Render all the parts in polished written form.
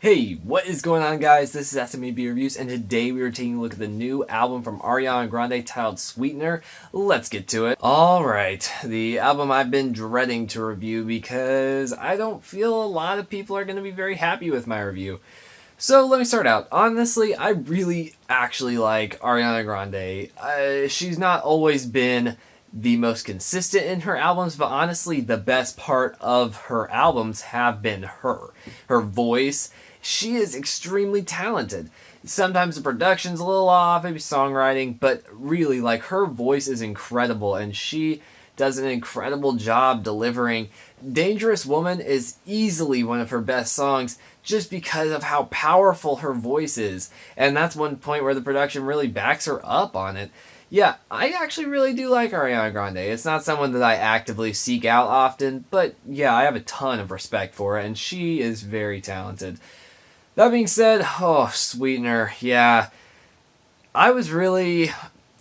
Hey, what is going on, guys? This is SMB Reviews, and today we are taking a look at the new album from Ariana Grande titled Sweetener. Let's get to it. Alright, the album I've been dreading to review because I don't feel a lot of people are going to be very happy with my review. So let me start out. Honestly, I really actually like Ariana Grande. She's not always been the most consistent in her albums, but honestly, the best part of her albums have been her voice. She is extremely talented. Sometimes the production's a little off, maybe songwriting, but really, like, her voice is incredible, and she does an incredible job delivering. Dangerous Woman is easily one of her best songs just because of how powerful her voice is, and that's one point where the production really backs her up on it. Yeah, I actually really do like Ariana Grande. It's not someone that I actively seek out often, but yeah, I have a ton of respect for her, and she is very talented. That being said, Sweetener, yeah, I was really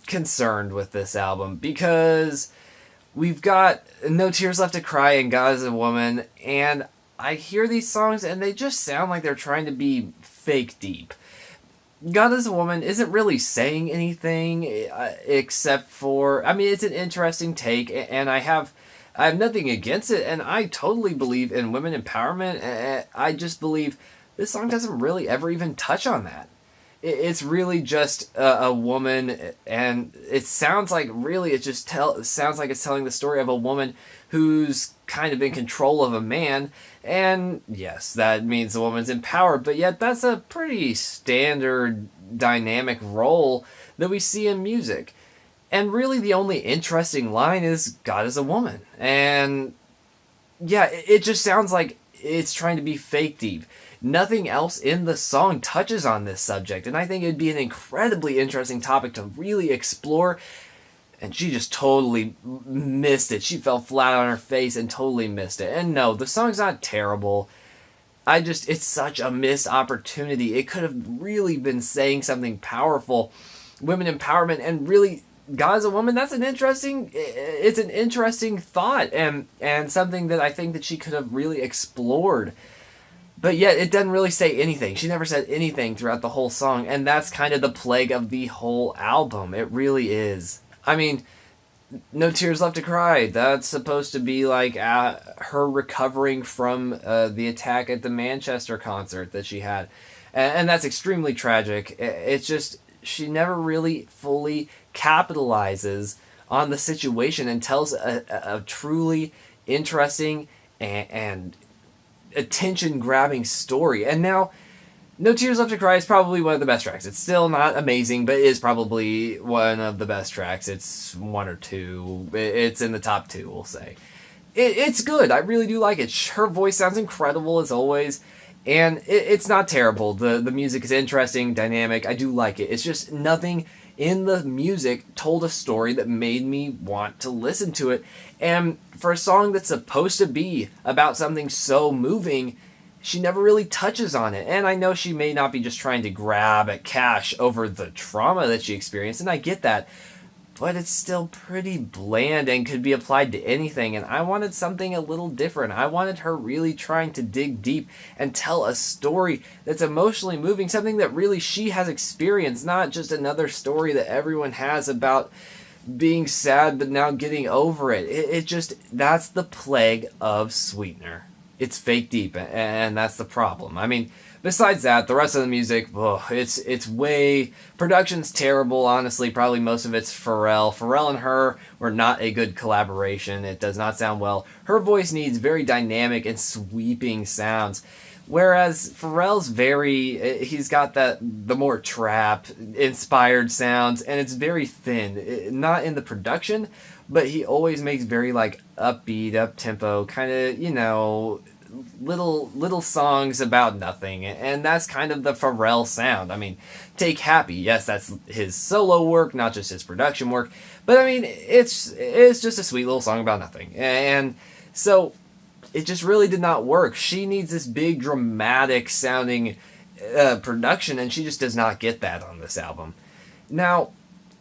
concerned with this album because we've got No Tears Left to Cry and God is a Woman, and I hear these songs and they just sound like they're trying to be fake deep. God is a Woman isn't really saying anything except for, I mean, it's an interesting take, and I have nothing against it, and I totally believe in women empowerment. I just believe this song doesn't really ever even touch on that. It's really just a woman, and it sounds like sounds like it's telling the story of a woman who's kind of in control of a man, and yes, that means the woman's empowered, but yet that's a pretty standard dynamic role that we see in music. And really the only interesting line is God is a woman. And yeah, it just sounds like it's trying to be fake deep. Nothing else in the song touches on this subject, and I think it'd be an incredibly interesting topic to really explore, and she just totally missed it. She fell flat on her face and totally missed it. And no, the song's not terrible. It's such a missed opportunity. It could have really been saying something powerful, women empowerment, and really, God is a Woman, it's an interesting thought, and something that I think that she could have really explored. But yet, it doesn't really say anything. She never said anything throughout the whole song, and that's kind of the plague of the whole album. It really is. I mean, No Tears Left to Cry, that's supposed to be like her recovering from the attack at the Manchester concert that she had. And that's extremely tragic. It's just, she never really fully capitalizes on the situation and tells a truly interesting and attention-grabbing story. And now, No Tears Left to Cry is probably one of the best tracks. It's still not amazing, but it is probably one of the best tracks. It's one or two. It's in the top two, we'll say. It's good. I really do like it. Her voice sounds incredible, as always, and it's not terrible. The music is interesting, dynamic. I do like it. It's just nothing in the music told a story that made me want to listen to it. And for a song that's supposed to be about something so moving, she never really touches on it. And I know she may not be just trying to grab at cash over the trauma that she experienced, and I get that, but it's still pretty bland and could be applied to anything, and I wanted something a little different. I wanted her really trying to dig deep and tell a story that's emotionally moving, something that really she has experienced, not just another story that everyone has about being sad but now getting over it. That's the plague of Sweetener. It's fake deep, and that's the problem. I mean, besides that, the rest of the music, it's way... Production's terrible, honestly. Probably most of it's Pharrell. Pharrell and her were not a good collaboration. It does not sound well. Her voice needs very dynamic and sweeping sounds, whereas Pharrell's he's got the more trap-inspired sounds, and it's very thin. Not in the production, but he always makes very, like, upbeat, up-tempo, kind of, little songs about nothing, and that's kind of the Pharrell sound. I mean, take Happy, yes, that's his solo work, not just his production work, but I mean, it's just a sweet little song about nothing, and so it just really did not work. She needs this big dramatic sounding production, and she just does not get that on this album. Now,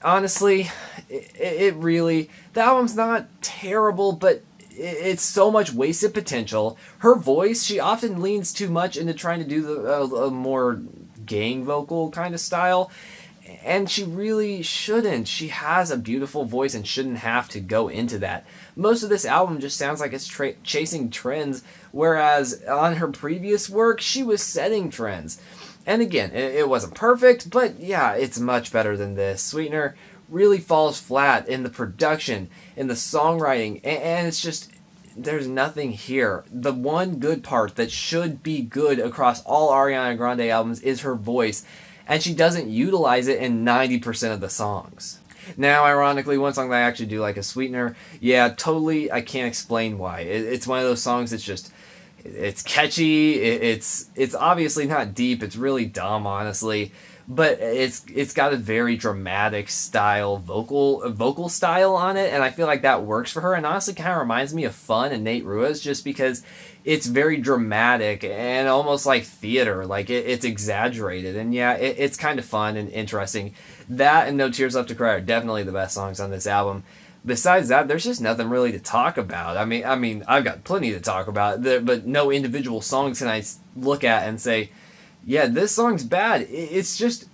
honestly, the album's not terrible, but it's so much wasted potential. Her voice, she often leans too much into trying to do a more gang vocal kind of style, and she really shouldn't. She has a beautiful voice and shouldn't have to go into that. Most of this album just sounds like it's chasing trends, whereas on her previous work, she was setting trends. And again, it wasn't perfect, but yeah, it's much better than this. Sweetener really falls flat in the production, in the songwriting, and it's just, there's nothing here. The one good part that should be good across all Ariana Grande albums is her voice, and she doesn't utilize it in 90% of the songs. Now, ironically, one song that I actually do like is Sweetener. Yeah, totally, I can't explain why. It's one of those songs that's just, it's catchy, it's obviously not deep, it's really dumb, honestly, but it's got a very dramatic style, vocal style on it, and I feel like that works for her, and honestly kind of reminds me of Fun and Nate Ruiz, just because it's very dramatic and almost like theater, like it's exaggerated, and yeah, it's kind of fun and interesting. That and No Tears Left to Cry are definitely the best songs on this album. Besides that, there's just nothing really to talk about. I mean, I've got plenty to talk about, but no individual songs can I look at and say, yeah, this song's bad. It's just,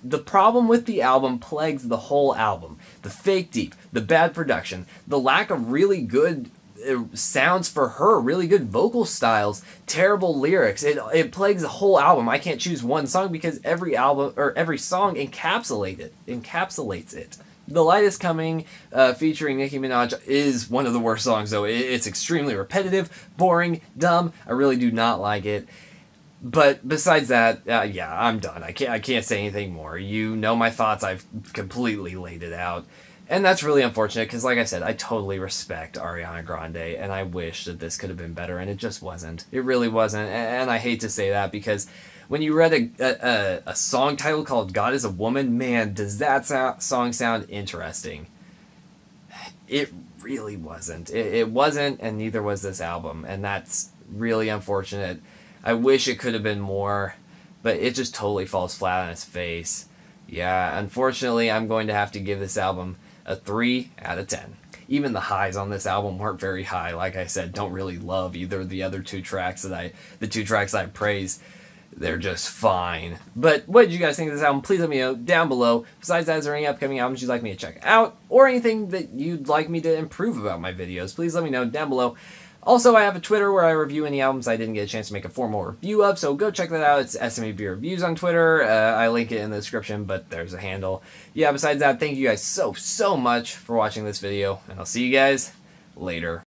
the problem with the album plagues the whole album. The fake deep, the bad production, the lack of really good sounds for her, really good vocal styles, terrible lyrics. It plagues the whole album. I can't choose one song because every album or every song encapsulates it. The Light Is Coming, featuring Nicki Minaj, is one of the worst songs, though. It's extremely repetitive, boring, dumb. I really do not like it. But besides that, yeah, I'm done. I can't say anything more. You know my thoughts. I've completely laid it out. And that's really unfortunate because, like I said, I totally respect Ariana Grande, and I wish that this could have been better, and it just wasn't. It really wasn't, and I hate to say that because when you read a song title called God is a Woman, man, does that song sound interesting. It really wasn't. It wasn't, and neither was this album, and that's really unfortunate. I wish it could have been more, but it just totally falls flat on its face. Yeah, unfortunately, I'm going to have to give this album a 3 out of 10. Even the highs on this album weren't very high. Like I said, don't really love either of the other two tracks the two tracks I praise. They're just fine. But what did you guys think of this album? Please let me know down below. Besides that, is there any upcoming albums you'd like me to check out? Or anything that you'd like me to improve about my videos? Please let me know down below. Also, I have a Twitter where I review any albums I didn't get a chance to make a formal review of, so go check that out. It's SMEB Reviews on Twitter. I link it in the description, but there's a handle. Yeah, besides that, thank you guys so much for watching this video, and I'll see you guys later.